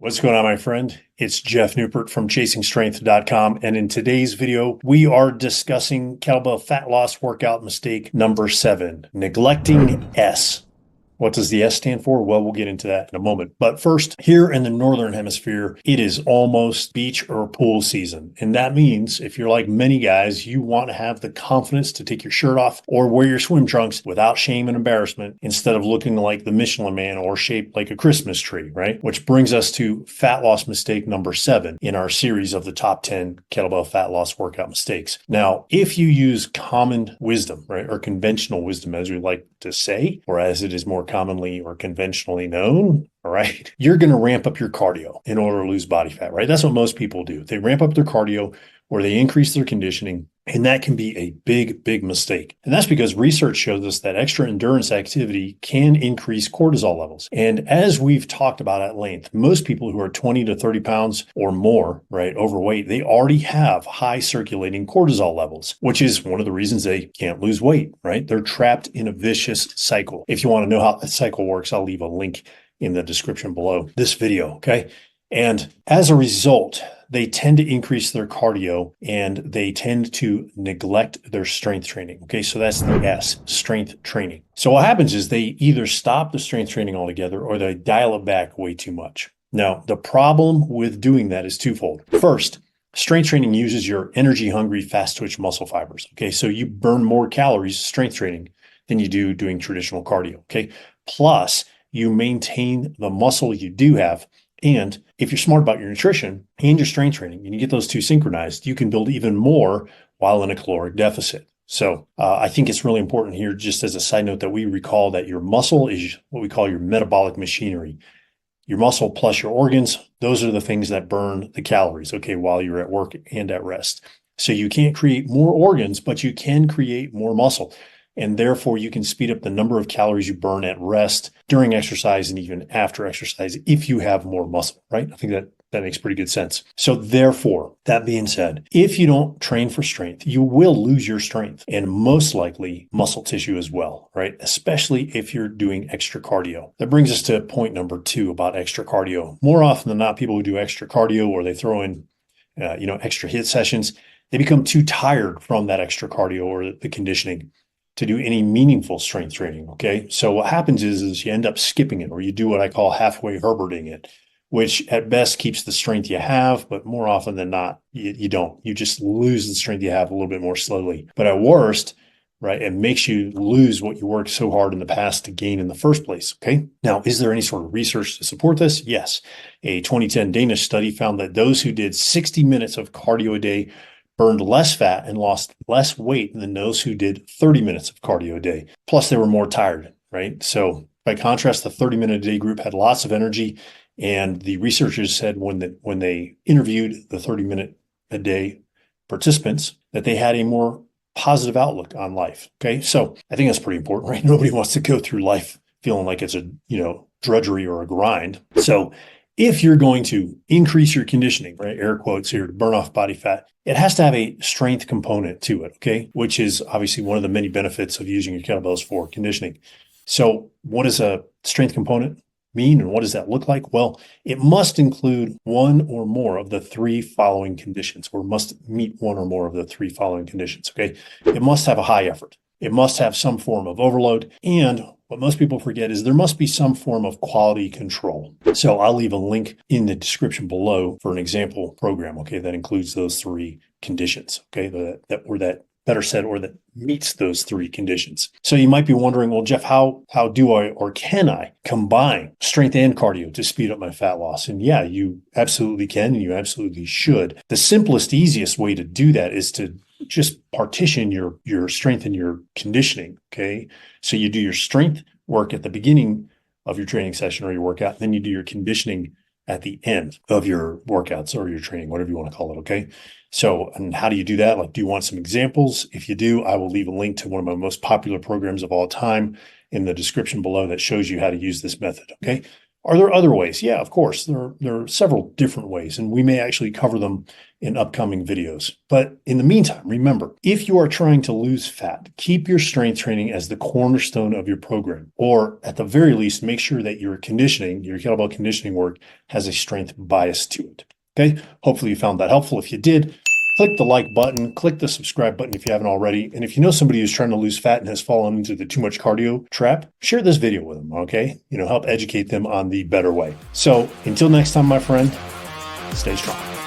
What's going on, my friend? It's Jeff Newport from ChasingStrength.com. And in today's video, we are discussing kettlebell fat loss workout mistake number 7, neglecting S. What does the S stand for? Well, we'll get into that in a moment. But first, here in the Northern Hemisphere, it is almost beach or pool season. And that means if you're like many guys, you want to have the confidence to take your shirt off or wear your swim trunks without shame and embarrassment instead of looking like the Michelen Man or shaped like a Christmas tree, right? Which brings us to fat loss mistake number 7 in our series of the top 10 kettlebell fat loss workout mistakes. Now, if you use common wisdom, right, or conventional wisdom, as we like to say, or as it is more commonly or conventionally known, all right, you're going to ramp up your cardio in order to lose body fat, right? That's what most people do. They ramp up their cardio or they increase their conditioning, and that can be a big, big mistake. And that's because research shows us that extra endurance activity can increase cortisol levels. And as we've talked about at length, most people who are 20 to 30 pounds or more, right, overweight, they already have high circulating cortisol levels, which is one of the reasons they can't lose weight, right? They're trapped in a vicious cycle. If you want to know how that cycle works, I'll leave a link in the description below this video, okay? And as a result, they tend to increase their cardio and they tend to neglect their strength training. Okay, so that's the S, strength training. So what happens is they either stop the strength training altogether or they dial it back way too much. Now, the problem with doing that is twofold. First, strength training uses your energy-hungry, fast-twitch muscle fibers. Okay, so you burn more calories strength training than you do doing traditional cardio. Okay, plus you maintain the muscle you do have. And if you're smart about your nutrition and your strength training and you get those two synchronized, you can build even more while in a caloric deficit. So I think it's really important here, just as a side note, that we recall that your muscle is what we call your metabolic machinery. Your muscle plus your organs, those are the things that burn the calories, okay, while you're at work and at rest. So you can't create more organs, but you can create more muscle. And therefore, you can speed up the number of calories you burn at rest, during exercise, and even after exercise if you have more muscle, right? I think that makes pretty good sense. So therefore, that being said, if you don't train for strength, you will lose your strength and most likely muscle tissue as well, right? Especially if you're doing extra cardio. That brings us to point number 2 about extra cardio. More often than not, people who do extra cardio or they throw in, extra HIIT sessions, they become too tired from that extra cardio or the conditioning to do any meaningful strength training, okay? So what happens is you end up skipping it, or you do what I call halfway Herberting it, which at best keeps the strength you have, but more often than not, you don't. You just lose the strength you have a little bit more slowly. But at worst, right, it makes you lose what you worked so hard in the past to gain in the first place, okay? Now, is there any sort of research to support this? Yes. A 2010 Danish study found that those who did 60 minutes of cardio a day burned less fat and lost less weight than those who did 30 minutes of cardio a day. Plus, they were more tired, right? So by contrast, the 30-minute-a-day group had lots of energy. And the researchers said when they interviewed the 30-minute-a-day participants that they had a more positive outlook on life, okay? So I think that's pretty important, right? Nobody wants to go through life feeling like it's a, drudgery or a grind. So if you're going to increase your conditioning, right, air quotes here, to burn off body fat, it has to have a strength component to it, okay, which is obviously one of the many benefits of using your kettlebells for conditioning. So what does a strength component mean and what does that look like? Well, it must include one or more of the 3 following conditions, or must meet one or more of the 3 following conditions, okay? It must have a high effort. It must have some form of overload, and what most people forget is there must be some form of quality control. So I'll leave a link in the description below for an example program, okay, that includes those 3 conditions, okay, that meets those 3 conditions. So you might be wondering, well, Jeff, how do I or can I combine strength and cardio to speed up my fat loss? And yeah, you absolutely can, and you absolutely should. The simplest, easiest way to do that is to just partition your strength and your conditioning, okay? So you do your strength work at the beginning of your training session or your workout, and then you do your conditioning at the end of your workouts or your training, whatever you want to call it, okay? So, and how do you do that? Like, do you want some examples? If you do, I will leave a link to one of my most popular programs of all time in the description below that shows you how to use this method, okay? Are there other ways? Yeah, of course. There are several different ways, and we may actually cover them in upcoming videos. But in the meantime, remember, if you are trying to lose fat, keep your strength training as the cornerstone of your program, or at the very least, make sure that your conditioning, your kettlebell conditioning work has a strength bias to it. Okay. Hopefully you found that helpful. If you did, click the like button, click the subscribe button if you haven't already. And if you know somebody who's trying to lose fat and has fallen into the too much cardio trap, share this video with them, okay? Help educate them on the better way. So until next time, my friend, stay strong.